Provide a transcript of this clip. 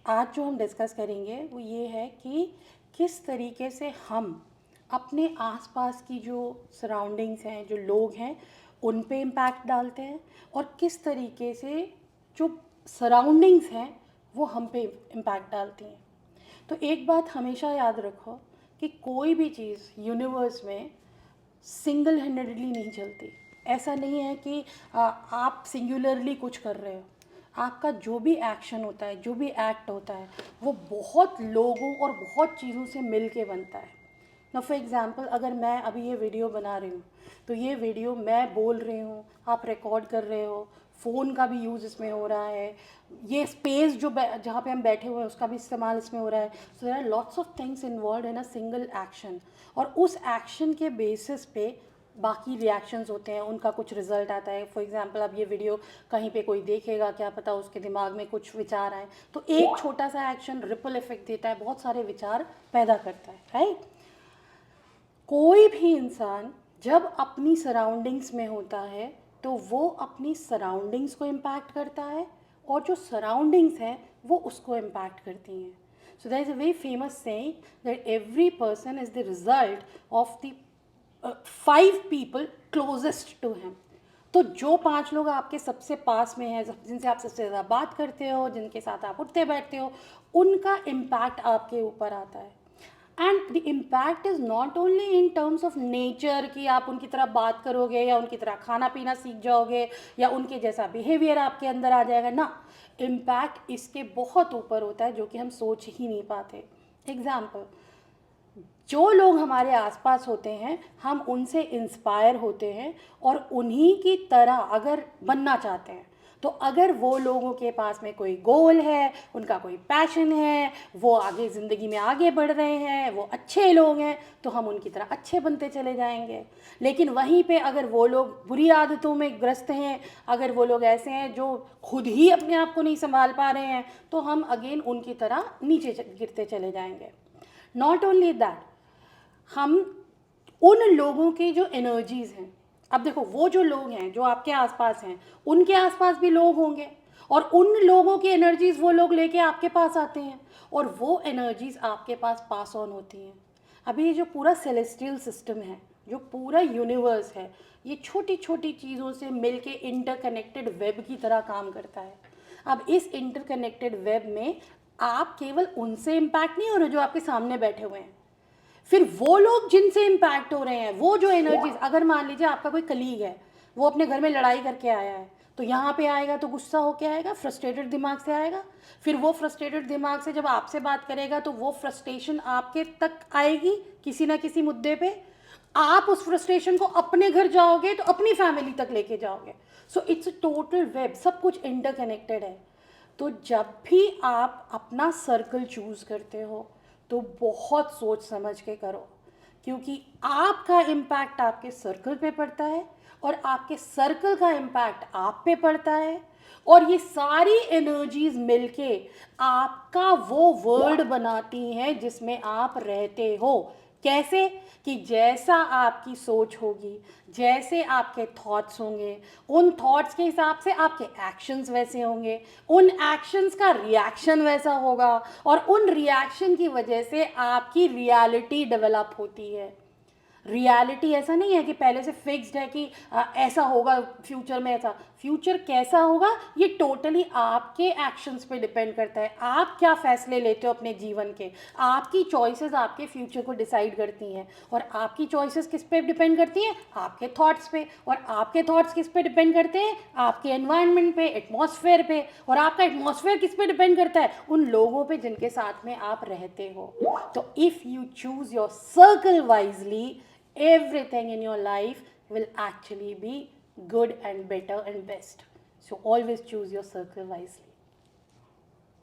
आज जो हम डिस्कस करेंगे वो ये है कि किस तरीके से हम अपने आसपास की जो सराउंडिंग्स हैं, जो लोग हैं, उन पे इम्पैक्ट डालते हैं और किस तरीके से जो सराउंडिंग्स हैं वो हम पे इम्पैक्ट डालती हैं। तो एक बात हमेशा याद रखो कि कोई भी चीज़ यूनिवर्स में सिंगल हैंडेडली नहीं चलती। ऐसा नहीं है कि आप सिंगुलरली कुछ कर रहे हो। आपका जो भी एक्शन होता है, जो भी एक्ट होता है, वो बहुत लोगों और बहुत चीज़ों से मिल के बनता है ना। फॉर एग्ज़ाम्पल, अगर मैं अभी ये वीडियो बना रही हूँ तो ये वीडियो मैं बोल रही हूँ, आप रिकॉर्ड कर रहे हो, फ़ोन का भी यूज़ इसमें हो रहा है, ये स्पेस जो जहाँ पे हम बैठे हुए हैं उसका भी इस्तेमाल इसमें हो रहा है। So there are lots of things involve in a single action, और उस एक्शन के बेसिस पे बाकी रिएक्शंस होते हैं, उनका कुछ रिजल्ट आता है। फॉर एग्जांपल, अब ये वीडियो कहीं पे कोई देखेगा, क्या पता उसके दिमाग में कुछ विचार आए, तो एक छोटा सा एक्शन रिपल इफेक्ट देता है, बहुत सारे विचार पैदा करता है, राइट। कोई भी इंसान जब अपनी सराउंडिंग्स में होता है तो वो अपनी सराउंडिंग्स को इम्पैक्ट करता है, और जो सराउंडिंग्स हैं वो उसको इम्पैक्ट करती हैं। So that is a very famous saying that every person is the result of the 5 people closest to him. तो जो 5 लोग आपके सबसे पास में हैं, जिनसे आप सबसे ज़्यादा बात करते हो, जिनके साथ आप उठते बैठते हो, उनका इम्पैक्ट आपके ऊपर आता है। And the impact is not only in terms of nature कि आप उनकी तरह बात करोगे या उनकी तरह खाना पीना सीख जाओगे या उनके जैसा बिहेवियर आपके अंदर आ जाएगा ना। इम्पैक्ट इसके बहुत ऊपर होता है, जो कि हम सोच ही नहीं पाते। एग्जाम्पल, जो लोग हमारे आसपास होते हैं हम उनसे इंस्पायर होते हैं और उन्हीं की तरह अगर बनना चाहते हैं। तो अगर वो लोगों के पास में कोई गोल है, उनका कोई पैशन है, वो आगे ज़िंदगी में आगे बढ़ रहे हैं, वो अच्छे लोग हैं, तो हम उनकी तरह अच्छे बनते चले जाएंगे। लेकिन वहीं पे अगर वो लोग बुरी आदतों में ग्रस्त हैं, अगर वो लोग ऐसे हैं जो खुद ही अपने आप को नहीं संभाल पा रहे हैं, तो हम अगेन उनकी तरह नीचे गिरते चले जाएंगे। नॉट ओनली दैट, हम उन लोगों की जो एनर्जीज़ हैं, अब देखो वो जो लोग हैं जो आपके आसपास हैं, उनके आसपास भी लोग होंगे, और उन लोगों की एनर्जीज़ वो लोग लेके आपके पास आते हैं, और वो एनर्जीज़ आपके पास पास ऑन होती हैं। अभी ये जो पूरा सेलेस्टियल सिस्टम है, जो पूरा यूनिवर्स है, ये छोटी छोटी चीज़ों से मिलके इंटरकनेक्टेड वेब की तरह काम करता है। अब इस इंटरकनेक्टेड वेब में आप केवल उनसे इम्पैक्ट नहीं हो रहे जो आपके सामने बैठे हुए हैं, फिर वो लोग जिनसे इम्पैक्ट हो रहे हैं, वो जो एनर्जीज, अगर मान लीजिए आपका कोई कलीग है, वो अपने घर में लड़ाई करके आया है, तो यहाँ पे आएगा तो गुस्सा होके आएगा, फ्रस्ट्रेटेड दिमाग से आएगा। फिर वो फ्रस्ट्रेटेड दिमाग से जब आपसे बात करेगा तो वो फ्रस्ट्रेशन आपके तक आएगी किसी ना किसी मुद्दे पे। आप उस फ्रस्ट्रेशन को अपने घर जाओगे तो अपनी फैमिली तक लेके जाओगे। So it's a total web, सब कुछ इंटरकनेक्टेड है। तो जब भी आप अपना सर्कल चूज़ करते हो तो बहुत सोच समझ के करो, क्योंकि आपका इम्पैक्ट आपके सर्कल पे पड़ता है और आपके सर्कल का इम्पैक्ट आप पे पड़ता है, और ये सारी एनर्जीज मिलके आपका वो वर्ल्ड बनाती हैं जिसमें आप रहते हो। कैसे? कि जैसा आपकी सोच होगी, जैसे आपके थॉट्स होंगे, उन थॉट्स के हिसाब से आपके एक्शंस वैसे होंगे, उन एक्शंस का रिएक्शन वैसा होगा, और उन रिएक्शन की वजह से आपकी रियलिटी डेवलप होती है। रियलिटी ऐसा नहीं है कि पहले से फिक्स्ड है कि ऐसा होगा फ्यूचर में, ऐसा फ्यूचर कैसा होगा ये टोटली आपके एक्शंस पे डिपेंड करता है। आप क्या फैसले लेते हो अपने जीवन के, आपकी चॉइसेस आपके फ्यूचर को डिसाइड करती हैं, और आपकी चॉइसेस किस पे डिपेंड करती हैं? आपके थॉट्स पे, और आपके थॉट्स किस पे डिपेंड करते हैं? आपके एनवायरनमेंट पे, एटमॉस्फेयर पे, और आपका एटमॉस्फेयर किस पे डिपेंड करता है? उन लोगों पे जिनके साथ में आप रहते हो। तो if you choose your circle wisely, everything in your life will actually be good and better and best. So always choose your circle wisely.